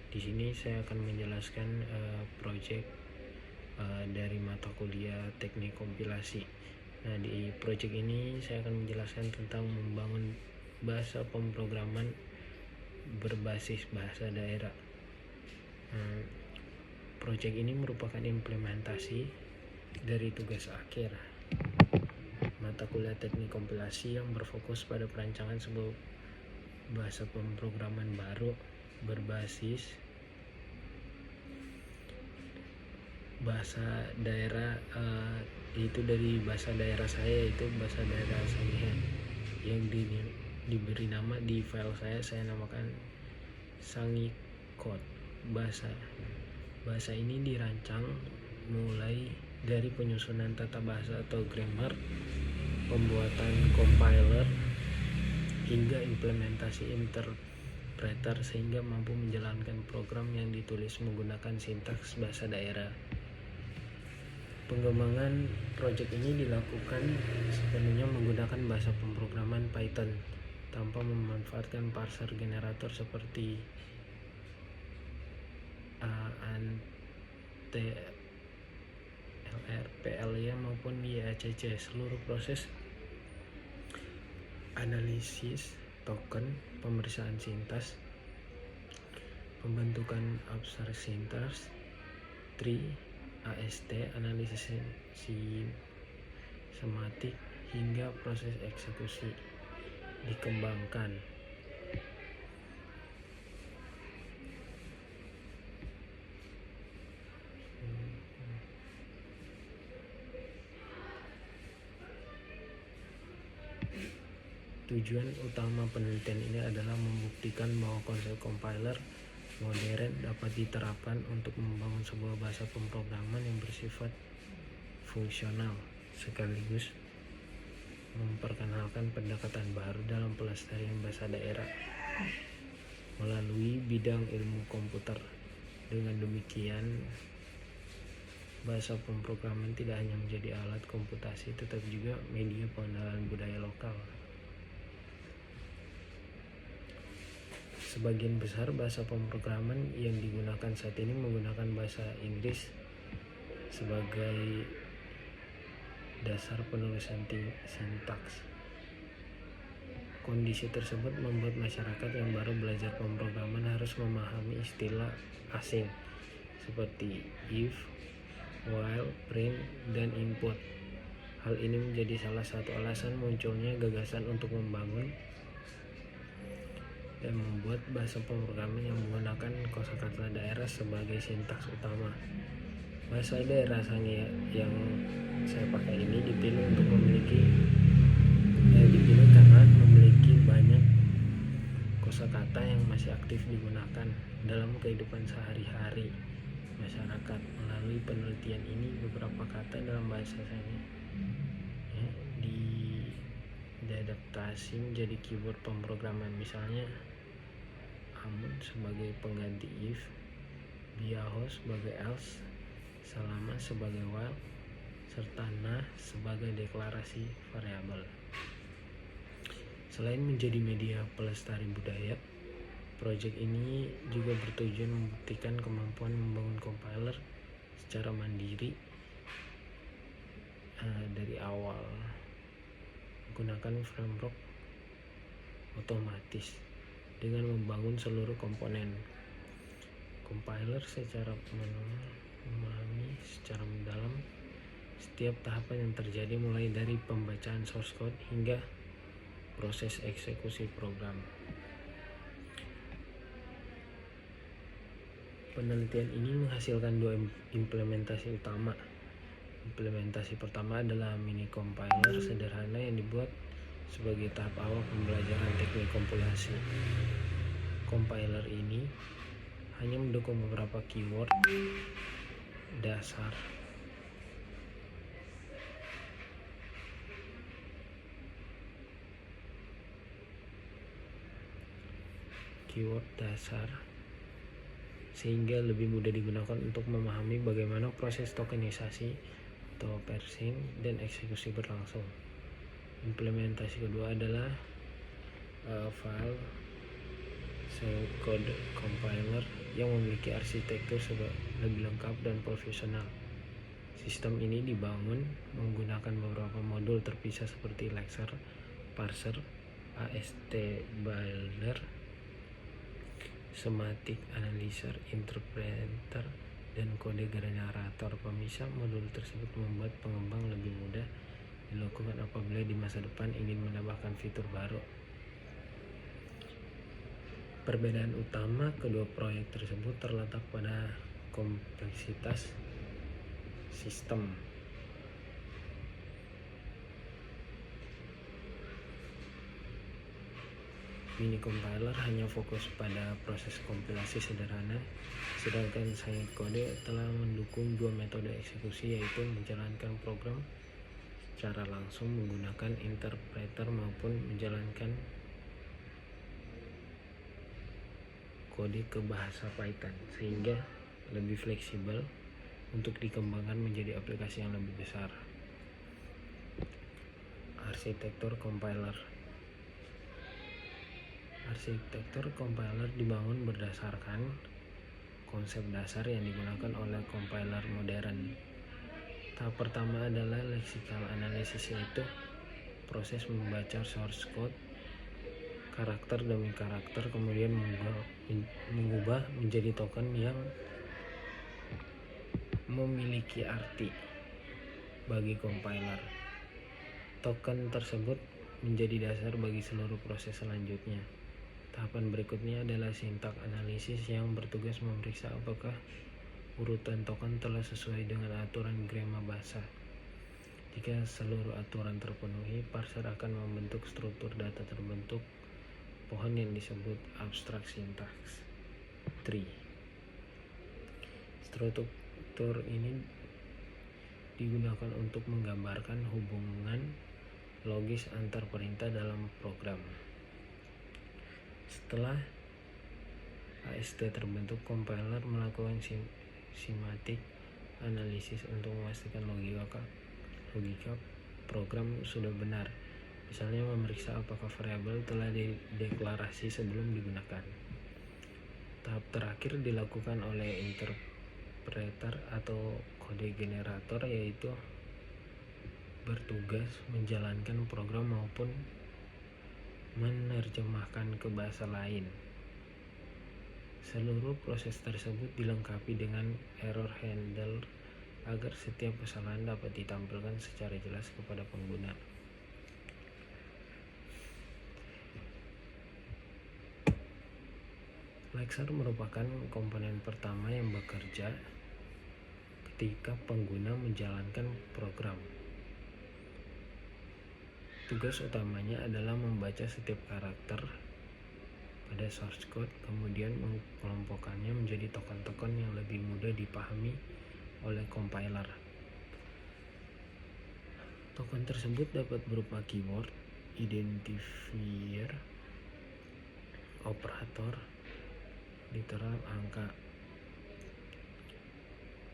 Di sini saya akan menjelaskan proyek dari mata kuliah teknik kompilasi. Nah, di proyek ini saya akan menjelaskan tentang membangun bahasa pemrograman berbasis bahasa daerah. Proyek ini merupakan implementasi dari tugas akhir mata kuliah teknik kompilasi yang berfokus pada perancangan sebuah bahasa pemrograman baru berbasis bahasa daerah, itu dari bahasa daerah saya, yaitu bahasa daerah Sangihe yang diberi nama di file saya namakan Sangi Code. Bahasa ini dirancang mulai dari penyusunan tata bahasa atau grammar, pembuatan compiler, hingga implementasi interpreter sehingga mampu menjalankan program yang ditulis menggunakan sintaks bahasa daerah. Pengembangan proyek ini dilakukan sepenuhnya menggunakan bahasa pemrograman Python tanpa memanfaatkan parser generator seperti ANTLR, PLY maupun YACC. Seluruh proses analisis token, pemeriksaan sintas, pembentukan abstraksi sintas, tree, AST, analisis sematik, hingga proses eksekusi dikembangkan. Tujuan utama penelitian ini adalah membuktikan bahwa konsep compiler modern dapat diterapkan untuk membangun sebuah bahasa pemrograman yang bersifat fungsional, sekaligus memperkenalkan pendekatan baru dalam pelestarian bahasa daerah melalui bidang ilmu komputer. Dengan demikian, bahasa pemrograman tidak hanya menjadi alat komputasi, tetapi juga media pengenalan budaya lokal. Sebagian besar bahasa pemrograman yang digunakan saat ini menggunakan bahasa Inggris sebagai dasar penulisan sintaks. Kondisi tersebut membuat masyarakat yang baru belajar pemrograman harus memahami istilah asing seperti if, while, print, dan input. Hal ini menjadi salah satu alasan munculnya gagasan untuk membangun dan membuat bahasa pemrograman yang menggunakan kosakata daerah sebagai sintaks utama. Bahasa daerah Sangihe yang saya pakai ini dipilih karena memiliki banyak kosakata yang masih aktif digunakan dalam kehidupan sehari-hari masyarakat. Melalui penelitian ini, beberapa kata dalam bahasa Sangihe diadaptasi menjadi keyword pemrograman, misalnya amun sebagai pengganti if, biaho sebagai else, salama sebagai while, serta nah sebagai deklarasi variabel. Selain menjadi media pelestari budaya, proyek ini juga bertujuan membuktikan kemampuan membangun compiler secara mandiri dari awal menggunakan framework otomatis dengan membangun seluruh komponen compiler secara memahami secara mendalam setiap tahapan yang terjadi, mulai dari pembacaan source code hingga proses eksekusi program. Penelitian ini menghasilkan dua implementasi utama. Implementasi pertama adalah mini compiler sederhana yang dibuat sebagai tahap awal pembelajaran teknik kompilasi. Compiler ini hanya mendukung beberapa keyword dasar sehingga lebih mudah digunakan untuk memahami bagaimana proses tokenisasi atau parsing dan eksekusi berlangsung. Implementasi kedua adalah file code compiler yang memiliki arsitektur lebih lengkap dan profesional. Sistem ini dibangun menggunakan beberapa modul terpisah seperti Lexer, Parser, AST Builder, Semantic Analyzer, Interpreter, dan kode generator. Pemisah modul tersebut membuat pengembang lebih mudah dilakukan apabila di masa depan ingin menambahkan fitur baru. Perbedaan utama kedua proyek tersebut terletak pada kompleksitas sistem. Mini compiler hanya fokus pada proses kompilasi sederhana, sedangkan Syncode telah mendukung dua metode eksekusi, yaitu menjalankan program secara langsung menggunakan interpreter maupun menjalankan kode ke bahasa Python, sehingga lebih fleksibel untuk dikembangkan menjadi aplikasi yang lebih besar. Arsitektur compiler. Arsitektur compiler dibangun berdasarkan konsep dasar yang digunakan oleh compiler modern. Tahap pertama adalah lexical analysis, yaitu proses membaca source code karakter demi karakter, kemudian mengubah menjadi token yang memiliki arti bagi compiler. Token tersebut menjadi dasar bagi seluruh proses selanjutnya. Tahapan berikutnya adalah sintak analisis yang bertugas memeriksa apakah urutan token telah sesuai dengan aturan grama bahasa. Jika seluruh aturan terpenuhi, parser akan membentuk struktur data terbentuk pohon yang disebut abstract syntax tree. Struktur ini digunakan untuk menggambarkan hubungan logis antar perintah dalam program. Setelah AST terbentuk, compiler melakukan semantic analysis untuk memastikan logika program sudah benar. Misalnya memeriksa apakah variabel telah dideklarasi sebelum digunakan. Tahap terakhir dilakukan oleh interpreter atau kode generator, yaitu bertugas menjalankan program maupun menerjemahkan ke bahasa lain. Seluruh proses tersebut dilengkapi dengan error handler agar setiap kesalahan dapat ditampilkan secara jelas kepada pengguna. Lexer merupakan komponen pertama yang bekerja ketika pengguna menjalankan program. Tugas utamanya adalah membaca setiap karakter pada source code, kemudian mengelompokkannya menjadi token-token yang lebih mudah dipahami oleh compiler. Token tersebut dapat berupa keyword, identifier, operator, literal, angka,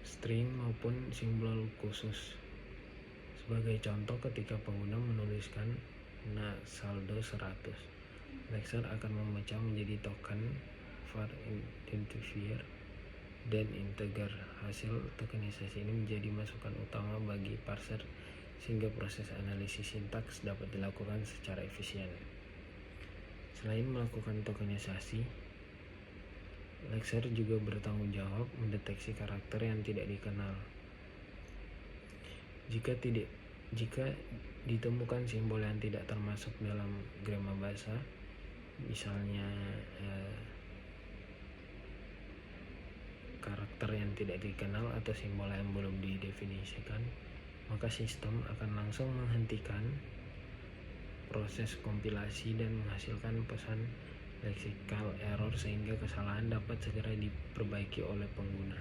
string, maupun simbol khusus. Sebagai contoh, ketika pengguna menuliskan saldo 100, Lexer akan memecah menjadi token var identifier dan integer. Hasil tokenisasi ini menjadi masukan utama bagi parser sehingga proses analisis sintaks dapat dilakukan secara efisien. Selain melakukan tokenisasi, Lexer juga bertanggung jawab mendeteksi karakter yang tidak dikenal. Jika ditemukan simbol yang tidak termasuk dalam grama bahasa, misalnya karakter yang tidak dikenal atau simbol yang belum didefinisikan, maka sistem akan langsung menghentikan proses kompilasi dan menghasilkan pesan lexical error sehingga kesalahan dapat segera diperbaiki oleh pengguna.